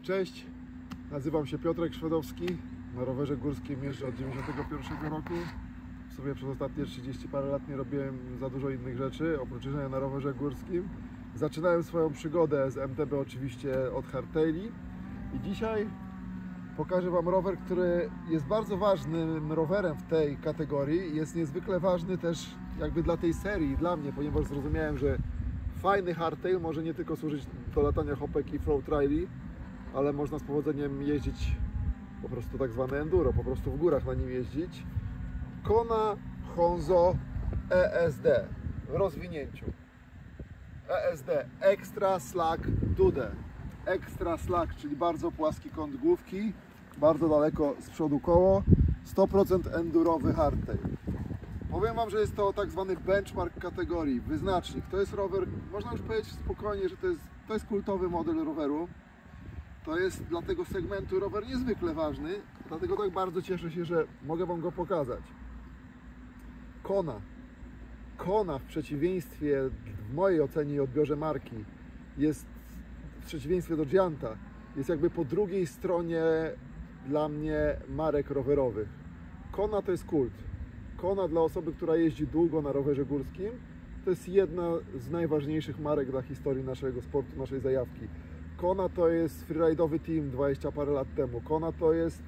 Cześć, nazywam się Piotrek Szwedowski, na rowerze górskim jeżdżę od 1991 roku. W sumie przez ostatnie 30 parę lat nie robiłem za dużo innych rzeczy, oprócz jeżdżenia na rowerze górskim. Zaczynałem swoją przygodę z MTB oczywiście od hardtaili i dzisiaj pokażę Wam rower, który jest bardzo ważnym rowerem w tej kategorii. Jest niezwykle ważny też jakby dla tej serii, dla mnie, ponieważ zrozumiałem, że fajny hardtail może nie tylko służyć do latania hopek i flow traili, ale można z powodzeniem jeździć po prostu tak zwane enduro, po prostu w górach na nim jeździć. Kona Honzo ESD w rozwinięciu. ESD Extra Slack Dude. Extra Slack, czyli bardzo płaski kąt główki, bardzo daleko z przodu koło, 100% endurowy hardtail. Powiem Wam, że jest to tak zwany benchmark kategorii, wyznacznik. To jest rower, można już powiedzieć spokojnie, że to jest kultowy model roweru. To jest dla tego segmentu rower niezwykle ważny, dlatego tak bardzo cieszę się, że mogę Wam go pokazać. Kona w przeciwieństwie, w mojej ocenie i odbiorze marki, jest w przeciwieństwie do Gianta, jest jakby po drugiej stronie dla mnie marek rowerowych. Kona to jest kult. Kona dla osoby, która jeździ długo na rowerze górskim, to jest jedna z najważniejszych marek dla historii naszego sportu, naszej zajawki. Kona to jest freeride'owy team 20 parę lat temu. Kona to jest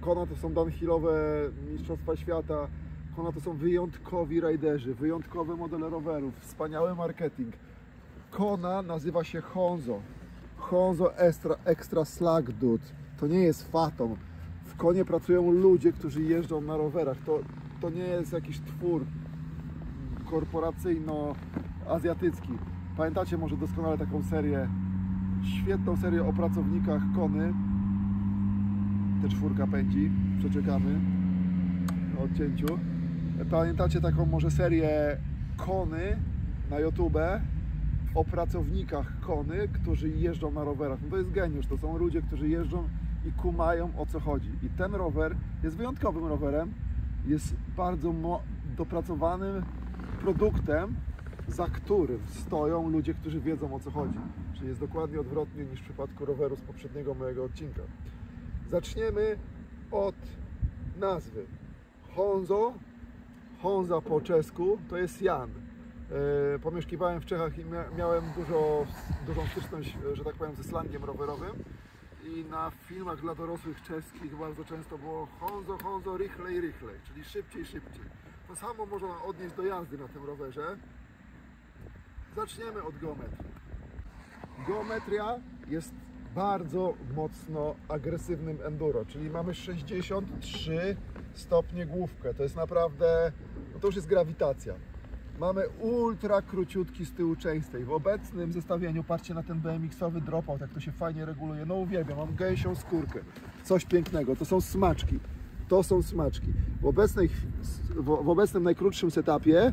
Kona to są downhillowe mistrzostwa świata. Kona to są wyjątkowi rajderzy, wyjątkowe modele rowerów, wspaniały marketing. Kona nazywa się Honzo. Honzo Extra Slack Dude. To nie jest Fatom. W Konie pracują ludzie, którzy jeżdżą na rowerach. To nie jest jakiś twór korporacyjno-azjatycki. Pamiętacie może doskonale taką serię, świetną serię o pracownikach Kony. T4 pędzi, przeczekamy na odcięciu. Pamiętacie taką może serię Kony na YouTube o pracownikach Kony, którzy jeżdżą na rowerach. No to jest geniusz, to są ludzie, którzy jeżdżą i kumają, o co chodzi. I ten rower jest wyjątkowym rowerem, jest bardzo dopracowanym produktem, za którym stoją ludzie, którzy wiedzą, o co chodzi. Czyli jest dokładnie odwrotnie niż w przypadku roweru z poprzedniego mojego odcinka. Zaczniemy od nazwy. Honza po czesku to jest Jan. Pomieszkiwałem w Czechach i miałem dużą styczność, że tak powiem, ze slangiem rowerowym. I na filmach dla dorosłych czeskich bardzo często było Honzo, rychlej, czyli szybciej. To samo można odnieść do jazdy na tym rowerze. Zaczniemy od geometrii. Geometria jest bardzo mocno agresywnym enduro, czyli mamy 63 stopnie główkę. To jest naprawdę, no to już jest grawitacja. Mamy ultra króciutki z tyłu chainstay. W obecnym zestawieniu, patrzcie na ten BMX-owy dropout, jak to się fajnie reguluje. No uwielbiam, mam gęsią skórkę. Coś pięknego. To są smaczki. W obecnym najkrótszym setupie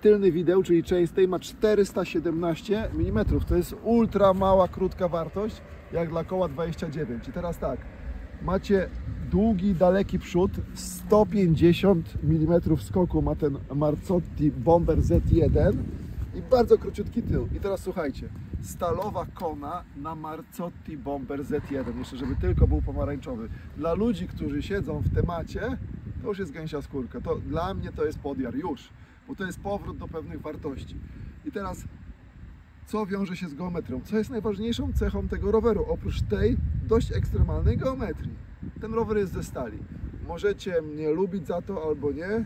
tylny wideł, czyli chainstay, ma 417 mm. To jest ultra mała, krótka wartość, jak dla koła 29. I teraz tak, macie długi, daleki przód, 150 mm skoku ma ten Marzotti Bomber Z1 i bardzo króciutki tył. I teraz słuchajcie, stalowa Kona na Marzotti Bomber Z1, jeszcze żeby tylko był pomarańczowy. Dla ludzi, którzy siedzą w temacie, to już jest gęsia skórka. Dla mnie to jest podjar już, bo to jest powrót do pewnych wartości. I teraz, co wiąże się z geometrią? Co jest najważniejszą cechą tego roweru, oprócz tej dość ekstremalnej geometrii? Ten rower jest ze stali. Możecie mnie lubić za to albo nie,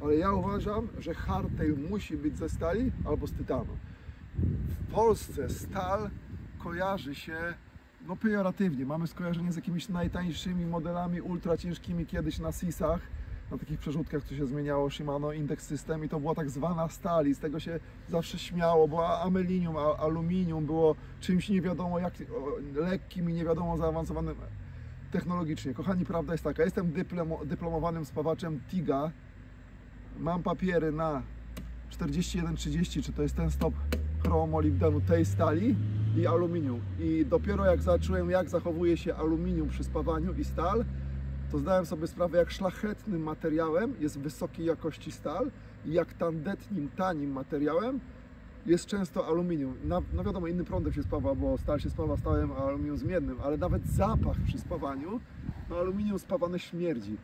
ale ja uważam, że hardtail musi być ze stali albo z tytanu. W Polsce stal kojarzy się pejoratywnie. Mamy skojarzenie z jakimiś najtańszymi modelami ultra ciężkimi kiedyś na SIS-ach, na takich przerzutkach, co się zmieniało, Shimano Index System, i to była tak zwana stal, i z tego się zawsze śmiało, była amelinium, aluminium było czymś nie wiadomo jak lekkim i nie wiadomo zaawansowanym technologicznie. Kochani, prawda jest taka, jestem dyplomowanym spawaczem TIGA, mam papiery na 4130, czy to jest ten stop chromolibdenu tej stali i aluminium, i dopiero jak zacząłem, jak zachowuje się aluminium przy spawaniu i stal, to zdałem sobie sprawę, jak szlachetnym materiałem jest wysokiej jakości stal i jak tandetnim, tanim materiałem jest często aluminium. No wiadomo, innym prądem się spawa, bo stal się spawa stałym, a aluminium zmiennym, ale nawet zapach przy spawaniu, no aluminium spawane śmierdzi.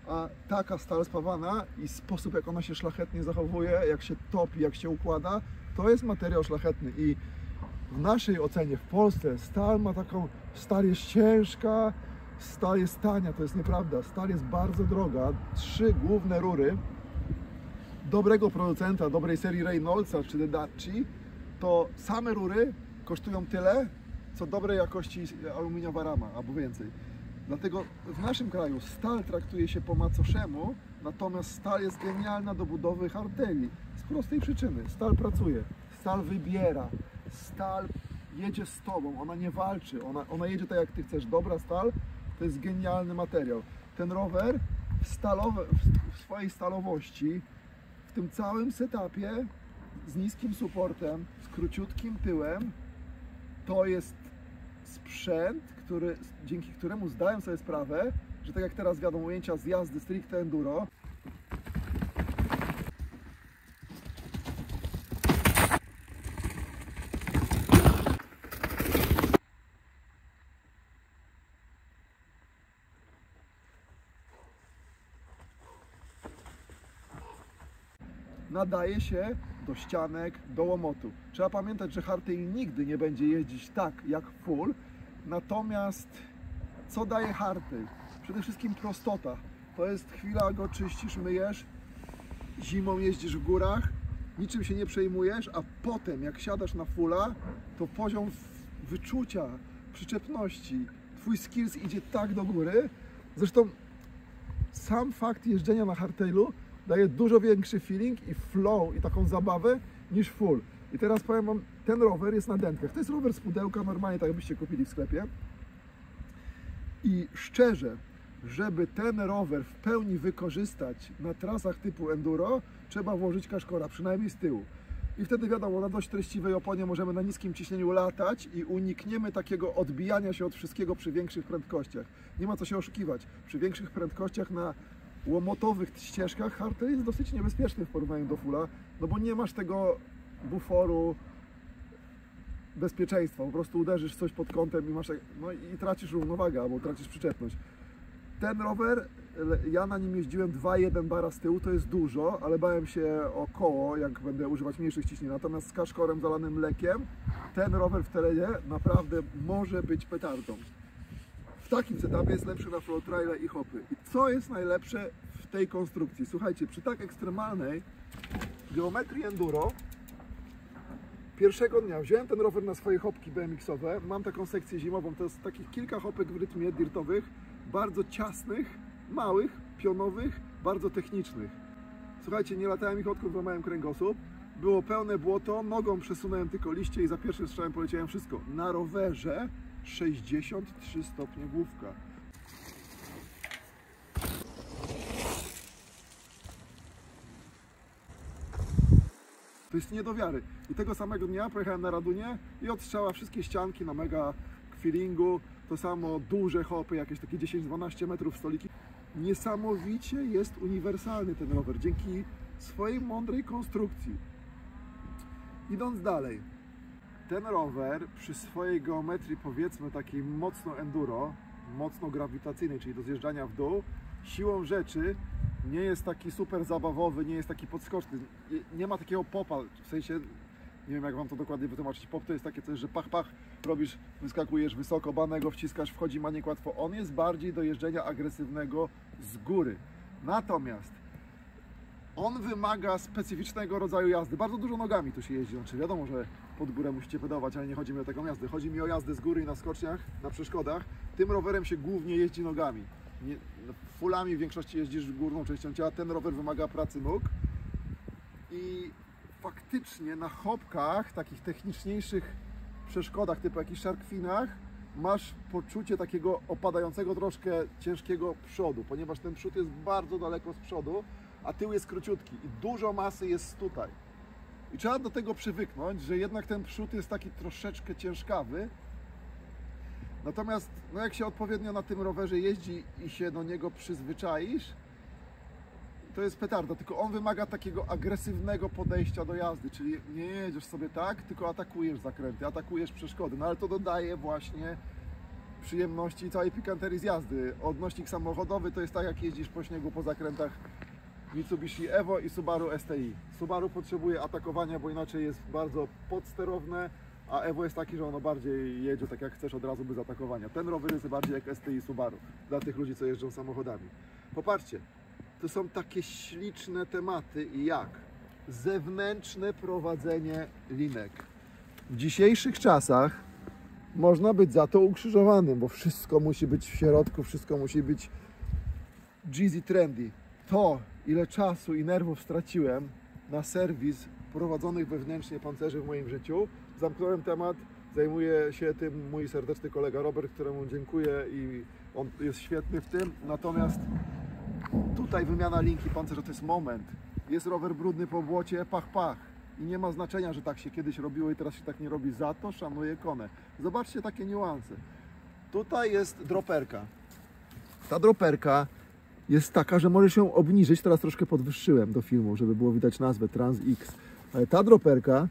A taka stal spawana i sposób, jak ona się szlachetnie zachowuje, jak się topi, jak się układa, to jest materiał szlachetny. I w naszej ocenie, w Polsce, stal jest ciężka, stal jest tania, to jest nieprawda. Stal jest bardzo droga. 3 główne rury dobrego producenta, dobrej serii Reynoldsa czy Dedaci, to same rury kosztują tyle, co dobrej jakości aluminiowa rama, albo więcej. Dlatego w naszym kraju stal traktuje się po macoszemu, natomiast stal jest genialna do budowy harteli. Z prostej przyczyny. Stal pracuje, stal wybiera, stal jedzie z tobą, ona nie walczy, ona jedzie tak jak ty chcesz. Dobra stal to jest genialny materiał. Ten rower w swojej stalowości, w tym całym setupie z niskim supportem, z króciutkim tyłem, to jest sprzęt, dzięki któremu zdaję sobie sprawę, że tak jak teraz wiadomo ujęcia z jazdy stricte enduro, nadaje się do ścianek, do łomotu. Trzeba pamiętać, że hardtail nigdy nie będzie jeździć tak jak full, natomiast co daje hardtail? Przede wszystkim prostota. To jest chwila, go czyścisz, myjesz, zimą jeździsz w górach, niczym się nie przejmujesz, a potem jak siadasz na fulla, to poziom wyczucia, przyczepności, twój skills idzie tak do góry. Zresztą sam fakt jeżdżenia na hardtailu daje dużo większy feeling i flow i taką zabawę niż full. I teraz powiem wam, ten rower jest na dętkach. To jest rower z pudełka, normalnie tak byście kupili w sklepie. I szczerze, żeby ten rower w pełni wykorzystać na trasach typu enduro, trzeba włożyć kaszkora, przynajmniej z tyłu. I wtedy wiadomo, na dość treściwej oponie możemy na niskim ciśnieniu latać i unikniemy takiego odbijania się od wszystkiego przy większych prędkościach. Nie ma co się oszukiwać. Przy większych prędkościach na łomotowych ścieżkach hardtail jest dosyć niebezpieczny w porównaniu do fulla, no bo nie masz tego buforu bezpieczeństwa. Po prostu uderzysz coś pod kątem i masz, no i tracisz równowagę albo tracisz przyczepność. Ten rower, ja na nim jeździłem 2,1 bara z tyłu, to jest dużo, ale bałem się o koło, jak będę używać mniejszych ciśnień. Natomiast z kaszkorem zalanym mlekiem, ten rower w terenie naprawdę może być petardą. W takim setupie jest lepszy na flow traile i hopy. I co jest najlepsze w tej konstrukcji? Słuchajcie, przy tak ekstremalnej geometrii enduro, pierwszego dnia wziąłem ten rower na swoje hopki BMX-owe. Mam taką sekcję zimową, to jest takich kilka hopek w rytmie dirtowych, bardzo ciasnych, małych, pionowych, bardzo technicznych. Słuchajcie, nie latałem ich odkąd złamałem kręgosłup. Było pełne błoto, nogą przesunąłem tylko liście i za pierwszym strzałem poleciałem wszystko. Na rowerze 63 stopnie główka. To jest nie do wiary. I tego samego dnia pojechałem na Radunie i od strzała wszystkie ścianki na mega feelingu. To samo duże hopy, jakieś takie 10-12 metrów stoliki. Niesamowicie jest uniwersalny ten rower dzięki swojej mądrej konstrukcji. Idąc dalej, ten rower przy swojej geometrii, powiedzmy takiej mocno enduro, mocno grawitacyjnej, czyli do zjeżdżania w dół, siłą rzeczy nie jest taki super zabawowy, nie jest taki podskoczny, nie ma takiego popa, w sensie, nie wiem jak wam to dokładnie wytłumaczyć, pop to jest takie coś, że pach, pach, robisz, wyskakujesz wysoko, banego wciskasz, wchodzi maniek łatwo. On jest bardziej do jeżdżenia agresywnego z góry. Natomiast on wymaga specyficznego rodzaju jazdy. Bardzo dużo nogami tu się jeździ. Znaczy wiadomo, że pod górę musicie pedałować, ale nie chodzi mi o taką jazdę. Chodzi mi o jazdę z góry i na skoczniach, na przeszkodach. Tym rowerem się głównie jeździ nogami. Fullami w większości jeździsz górną częścią ciała. Ten rower wymaga pracy nóg. I faktycznie na hopkach, takich techniczniejszych przeszkodach, typu jakichś szarkwinach, masz poczucie takiego opadającego troszkę ciężkiego przodu, ponieważ ten przód jest bardzo daleko z przodu, a tył jest króciutki i dużo masy jest tutaj. I trzeba do tego przywyknąć, że jednak ten przód jest taki troszeczkę ciężkawy. Natomiast no jak się odpowiednio na tym rowerze jeździ i się do niego przyzwyczaisz, to jest petarda, tylko on wymaga takiego agresywnego podejścia do jazdy, czyli nie jedziesz sobie tak, tylko atakujesz zakręty, atakujesz przeszkody, no ale to dodaje właśnie przyjemności i całej pikanterii z jazdy. Odnośnik samochodowy to jest tak, jak jeździsz po śniegu po zakrętach Mitsubishi Evo i Subaru STI. Subaru potrzebuje atakowania, bo inaczej jest bardzo podsterowne, a Evo jest taki, że ono bardziej jedzie tak jak chcesz od razu bez atakowania. Ten rower jest bardziej jak STI Subaru, dla tych ludzi, co jeżdżą samochodami. Popatrzcie, to są takie śliczne tematy jak zewnętrzne prowadzenie linek. W dzisiejszych czasach można być za to ukrzyżowanym, bo wszystko musi być w środku, wszystko musi być Jeezy trendy. To, ile czasu i nerwów straciłem na serwis prowadzonych wewnętrznie pancerzy w moim życiu, zamknąłem temat, zajmuje się tym mój serdeczny kolega Robert, któremu dziękuję i on jest świetny w tym. Natomiast tutaj wymiana linki pancerza to jest moment. Jest rower brudny po błocie, pach, pach. I nie ma znaczenia, że tak się kiedyś robiło i teraz się tak nie robi. Za to szanuję Konę. Zobaczcie takie niuanse. Tutaj jest droperka. Ta droperka jest taka, że możesz ją obniżyć. Teraz troszkę podwyższyłem do filmu, żeby było widać nazwę Trans X. Ale ta droperka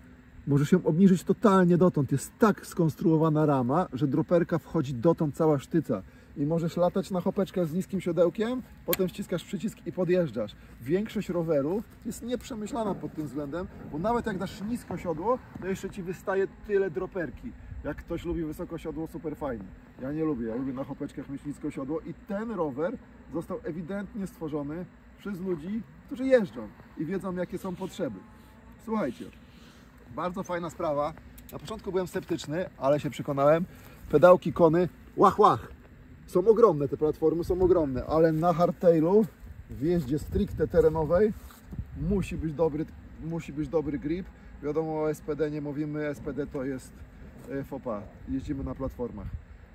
możesz ją obniżyć totalnie dotąd. Jest tak skonstruowana rama, że droperka wchodzi dotąd cała sztyca. I możesz latać na chopeczkach z niskim siodełkiem, potem ściskasz przycisk i podjeżdżasz. Większość rowerów jest nieprzemyślana pod tym względem, bo nawet jak dasz nisko siodło, to jeszcze Ci wystaje tyle droperki. Jak ktoś lubi wysoko siodło, super fajnie. Ja nie lubię, ja lubię na chopeczkach mieć nisko siodło i ten rower został ewidentnie stworzony przez ludzi, którzy jeżdżą i wiedzą, jakie są potrzeby. Słuchajcie, bardzo fajna sprawa. Na początku byłem sceptyczny, ale się przekonałem. Pedałki Kony, łach, łach. Są ogromne, te platformy są ogromne, ale na hardtailu, w jeździe stricte terenowej, musi być dobry grip. Wiadomo, o SPD nie mówimy, SPD to jest FOPA, jeździmy na platformach.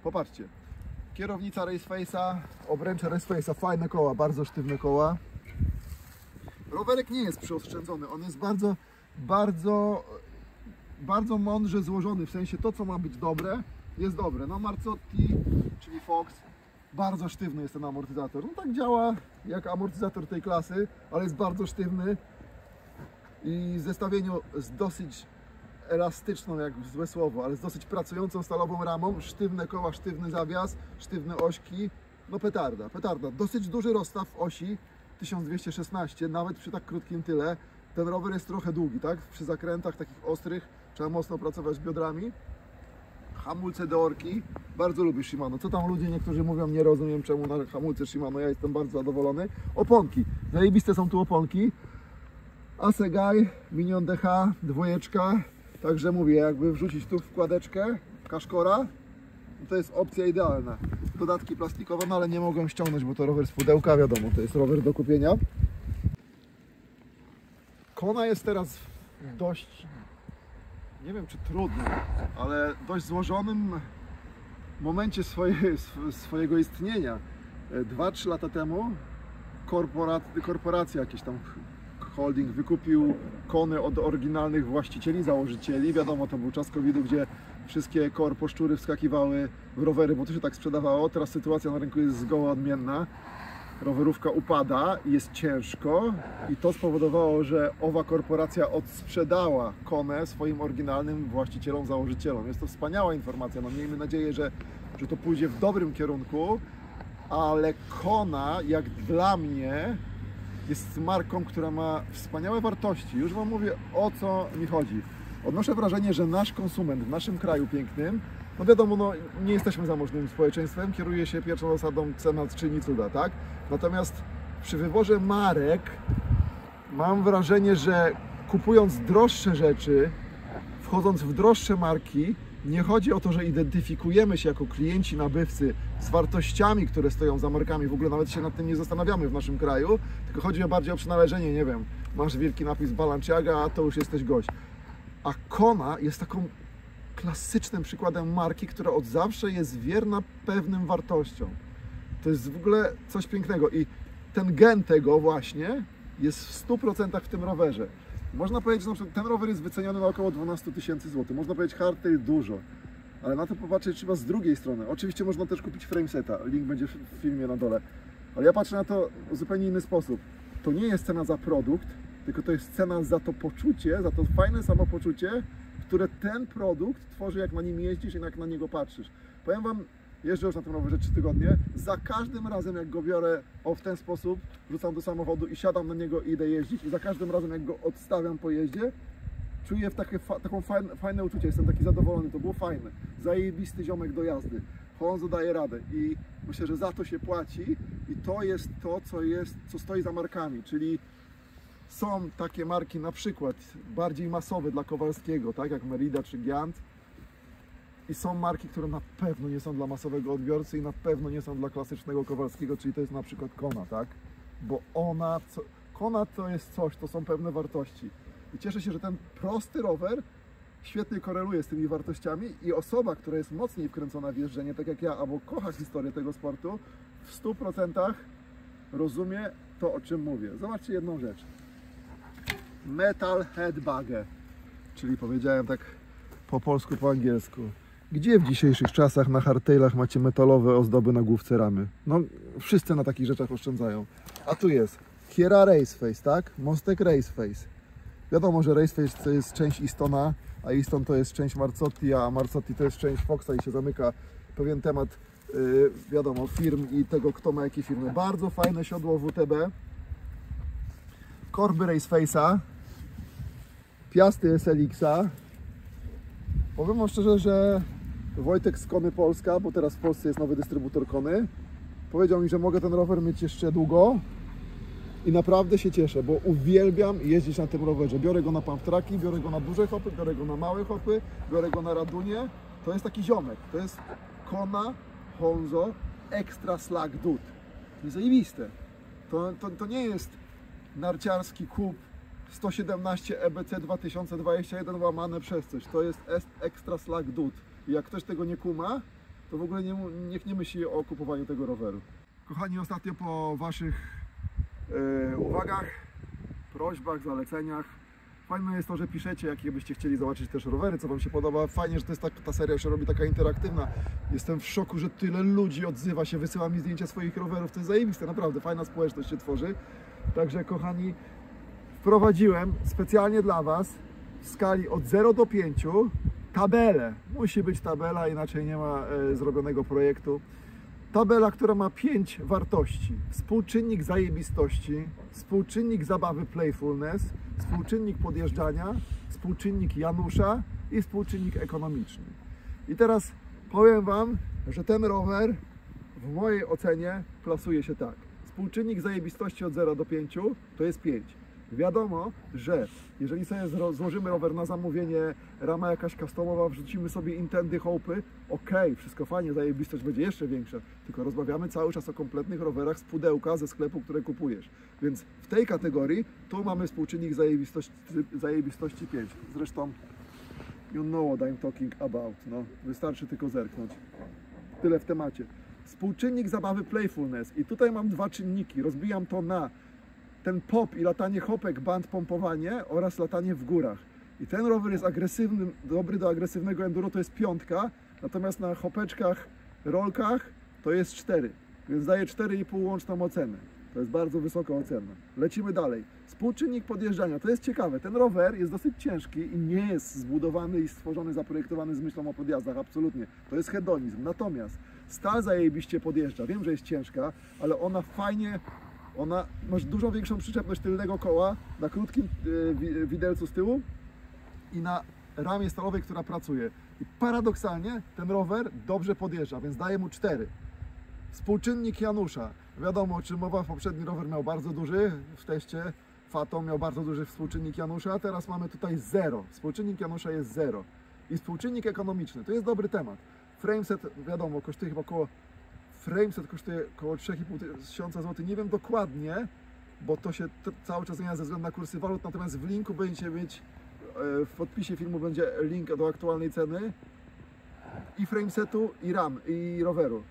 Popatrzcie, kierownica Raceface'a, obręcze Raceface'a, fajne koła, bardzo sztywne koła. Rowerek nie jest przyoszczędzony, on jest bardzo mądrze złożony, w sensie to, co ma być dobre, jest dobre. No Marzotti, czyli Fox, bardzo sztywny jest ten amortyzator. No tak działa jak amortyzator tej klasy, ale jest bardzo sztywny i w zestawieniu z dosyć elastyczną, jak złe słowo, ale z dosyć pracującą stalową ramą, sztywne koła, sztywny zawias, sztywne ośki, no petarda, petarda. Dosyć duży rozstaw osi, 1216, nawet przy tak krótkim tyle. Ten rower jest trochę długi, tak? Przy zakrętach takich ostrych trzeba mocno pracować biodrami. Hamulce Deorki, bardzo lubię Shimano. Co tam ludzie niektórzy mówią, nie rozumiem czemu na hamulce Shimano, ja jestem bardzo zadowolony. Oponki, zajebiste są tu oponki. Assegai, Minion DH, dwójeczka. Także mówię, jakby wrzucić tu wkładeczkę Kaszkora, to jest opcja idealna. Dodatki plastikowe, no ale nie mogłem ściągnąć, bo to rower z pudełka, wiadomo, to jest rower do kupienia. Kona jest teraz dość, nie wiem czy trudnym, ale dość złożonym momencie swojego istnienia. 2-3 lata temu korporacja, jakiś tam holding wykupił Kony od oryginalnych właścicieli, założycieli. Wiadomo, to był czas COVID-u, gdzie wszystkie korposzczury wskakiwały w rowery, bo to się tak sprzedawało. Teraz sytuacja na rynku jest zgoła odmienna. Rowerówka upada i jest ciężko i to spowodowało, że owa korporacja odsprzedała Konę swoim oryginalnym właścicielom, założycielom. Jest to wspaniała informacja, no miejmy nadzieję, że to pójdzie w dobrym kierunku, ale Kona, jak dla mnie, jest marką, która ma wspaniałe wartości. Już Wam mówię, o co mi chodzi. Odnoszę wrażenie, że nasz konsument w naszym kraju pięknym, no wiadomo, no, nie jesteśmy zamożnym społeczeństwem, kieruje się pierwszą zasadą cena czyni cuda, tak? Natomiast przy wyborze marek mam wrażenie, że kupując droższe rzeczy, wchodząc w droższe marki, nie chodzi o to, że identyfikujemy się jako klienci, nabywcy z wartościami, które stoją za markami, w ogóle nawet się nad tym nie zastanawiamy w naszym kraju, tylko chodzi bardziej o przynależenie, nie wiem, masz wielki napis Balenciaga, a to już jesteś gość. A Kona jest taką klasycznym przykładem marki, która od zawsze jest wierna pewnym wartościom. To jest w ogóle coś pięknego i ten gen tego właśnie jest w 100% w tym rowerze. Można powiedzieć, że na przykład ten rower jest wyceniony na około 12 000 złotych. Można powiedzieć, hardtail dużo, ale na to popatrzeć trzeba z drugiej strony. Oczywiście można też kupić frameseta, link będzie w filmie na dole. Ale ja patrzę na to w zupełnie inny sposób. to nie jest cena za produkt, tylko to jest cena za to poczucie, za to fajne samopoczucie, które ten produkt tworzy, jak na nim jeździsz i jak na niego patrzysz. Powiem Wam, jeżdżę już na tym rowerze 3 tygodnie, za każdym razem jak go biorę w ten sposób, wrzucam do samochodu i siadam na niego i idę jeździć i za każdym razem jak go odstawiam po jeździe, czuję taką fajne uczucie, jestem taki zadowolony, to było fajne, zajebisty ziomek do jazdy, Honzo daje radę i myślę, że za to się płaci i to jest to, co stoi za markami, czyli są takie marki na przykład bardziej masowe dla Kowalskiego, tak jak Merida czy Giant, i są marki, które na pewno nie są dla masowego odbiorcy i na pewno nie są dla klasycznego Kowalskiego, czyli to jest na przykład Kona, tak? Bo Kona to jest coś, to są pewne wartości. I cieszę się, że ten prosty rower świetnie koreluje z tymi wartościami i osoba, która jest mocniej wkręcona w jeżdżenie, tak jak ja, albo kocha historię tego sportu, w 100% rozumie to, o czym mówię. Zobaczcie jedną rzecz. Metal Head Bagger, czyli powiedziałem tak po polsku, po angielsku. Gdzie w dzisiejszych czasach na hardtailach macie metalowe ozdoby na główce ramy? No, wszyscy na takich rzeczach oszczędzają. A tu jest Kiera Raceface, tak? Mostek Raceface. Wiadomo, że Raceface to jest część Istona, a Iston to jest część Marzotti, a Marzotti to jest część Foxa i się zamyka pewien temat, wiadomo, firm i tego, kto ma jakie firmy. Bardzo fajne siodło WTB. Korby Raceface'a. Piasty SLX-a. Powiem Wam szczerze, że Wojtek z Kony Polska, bo teraz w Polsce jest nowy dystrybutor Kony, powiedział mi, że mogę ten rower mieć jeszcze długo i naprawdę się cieszę, bo uwielbiam jeździć na tym rowerze. Biorę go na pump tracki, biorę go na duże hopy, biorę go na małe hopy, biorę go na Radunie. To jest taki ziomek, to jest Kona Honzo Extra Slack Dude. To jest zajebiste. To nie jest narciarski kup 117 EBC 2021 łamane przez coś. To jest Extra Slack Dude. I jak ktoś tego nie kuma, to w ogóle niech nie myśli o kupowaniu tego roweru. Kochani, ostatnio po Waszych uwagach, prośbach, zaleceniach, fajne jest to, że piszecie, jakie byście chcieli zobaczyć też rowery, co Wam się podoba. Fajnie, że to jest ta seria się robi taka interaktywna. Jestem w szoku, że tyle ludzi odzywa się, wysyła mi zdjęcia swoich rowerów. To jest zajebiste, naprawdę fajna społeczność się tworzy. Także kochani, wprowadziłem specjalnie dla Was w skali od 0 do 5 tabelę. Musi być tabela, inaczej nie ma zrobionego projektu. Tabela, która ma 5 wartości. Współczynnik zajebistości, współczynnik zabawy playfulness, współczynnik podjeżdżania, współczynnik Janusza i współczynnik ekonomiczny. I teraz powiem Wam, że ten rower w mojej ocenie plasuje się tak. Współczynnik zajebistości od 0 do 5 to jest 5. Wiadomo, że jeżeli sobie złożymy rower na zamówienie, rama jakaś customowa, wrzucimy sobie intendy, hołpy, ok, wszystko fajnie, zajebistość będzie jeszcze większa, tylko rozmawiamy cały czas o kompletnych rowerach z pudełka, ze sklepu, które kupujesz. Więc w tej kategorii tu mamy współczynnik zajebistości 5. Zresztą, you know what I'm talking about, no, wystarczy tylko zerknąć. Tyle w temacie. Współczynnik zabawy playfulness i tutaj mam 2 czynniki, rozbijam to na ten pop i latanie hopek, band, pompowanie oraz latanie w górach. I ten rower jest agresywny, dobry do agresywnego enduro, to jest 5, natomiast na hopeczkach, rolkach to jest 4, więc daje 4,5 łączną ocenę. To jest bardzo wysoka ocena. Lecimy dalej. Współczynnik podjeżdżania, to jest ciekawe, ten rower jest dosyć ciężki i nie jest zbudowany i stworzony, zaprojektowany z myślą o podjazdach, absolutnie. To jest hedonizm, natomiast stal zajebiście podjeżdża, wiem, że jest ciężka, ale ona fajnie, masz dużo większą przyczepność tylnego koła na krótkim widelcu z tyłu i na ramie stalowej, która pracuje. I paradoksalnie ten rower dobrze podjeżdża, więc daję mu 4. Współczynnik Janusza. Wiadomo, o czym mowa, poprzedni rower miał bardzo duży w teście. Fato miał bardzo duży współczynnik Janusza, a teraz mamy tutaj 0. Współczynnik Janusza jest 0. I współczynnik ekonomiczny, to jest dobry temat. Frameset, wiadomo, kosztuje chyba Frameset kosztuje około 3,5 tysiąca złotych, nie wiem dokładnie, bo to się cały czas zmienia ze względu na kursy walut, natomiast w linku będziecie mieć, w podpisie filmu będzie link do aktualnej ceny i framesetu, i ram, i roweru.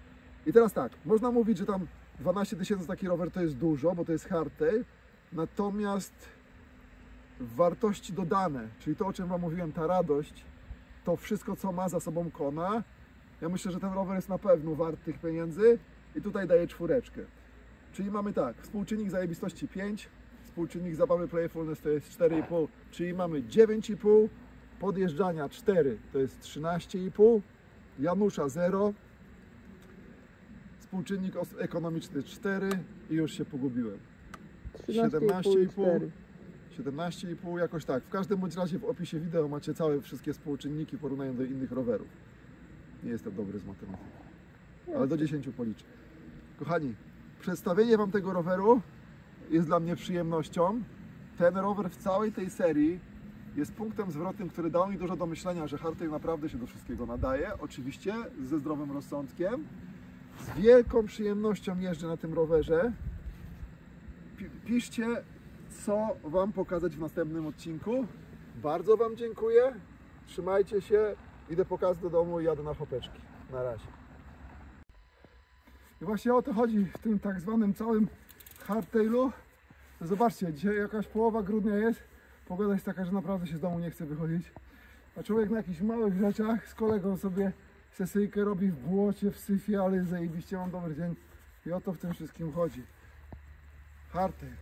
I teraz tak, można mówić, że tam 12 tysięcy taki rower to jest dużo, bo to jest hardtail, natomiast wartości dodane, czyli to, o czym Wam mówiłem, ta radość, to wszystko, co ma za sobą Kona, ja myślę, że ten rower jest na pewno wart tych pieniędzy i tutaj daję 4. Czyli mamy tak, współczynnik zajebistości 5, Współczynnik zabawy Playfulness to jest 4,5, czyli mamy 9,5, podjeżdżania 4 to jest 13,5, Janusza 0, współczynnik ekonomiczny 4 i już się pogubiłem. 17,5, 17,5 jakoś tak. W każdym bądź razie w opisie wideo macie całe wszystkie współczynniki porównując do innych rowerów. Nie jestem dobry z matematyki, ale do 10 policzę. Kochani, przedstawienie Wam tego roweru jest dla mnie przyjemnością. Ten rower w całej tej serii jest punktem zwrotnym, który dał mi dużo do myślenia, że hardtail naprawdę się do wszystkiego nadaje. Oczywiście ze zdrowym rozsądkiem. Z wielką przyjemnością jeżdżę na tym rowerze. Piszcie, co Wam pokazać w następnym odcinku. Bardzo Wam dziękuję. Trzymajcie się. Idę pokazać do domu i jadę na chopeczki. Na razie. I właśnie o to chodzi w tym tak zwanym całym hardtailu. Zobaczcie, dzisiaj jakaś połowa grudnia jest. Pogoda jest taka, że naprawdę się z domu nie chce wychodzić. A człowiek na jakichś małych rzeczach z kolegą sobie sesyjkę robi w błocie, w syfie, ale zajebiście, mam dobry dzień. I o to w tym wszystkim chodzi. Hardtail.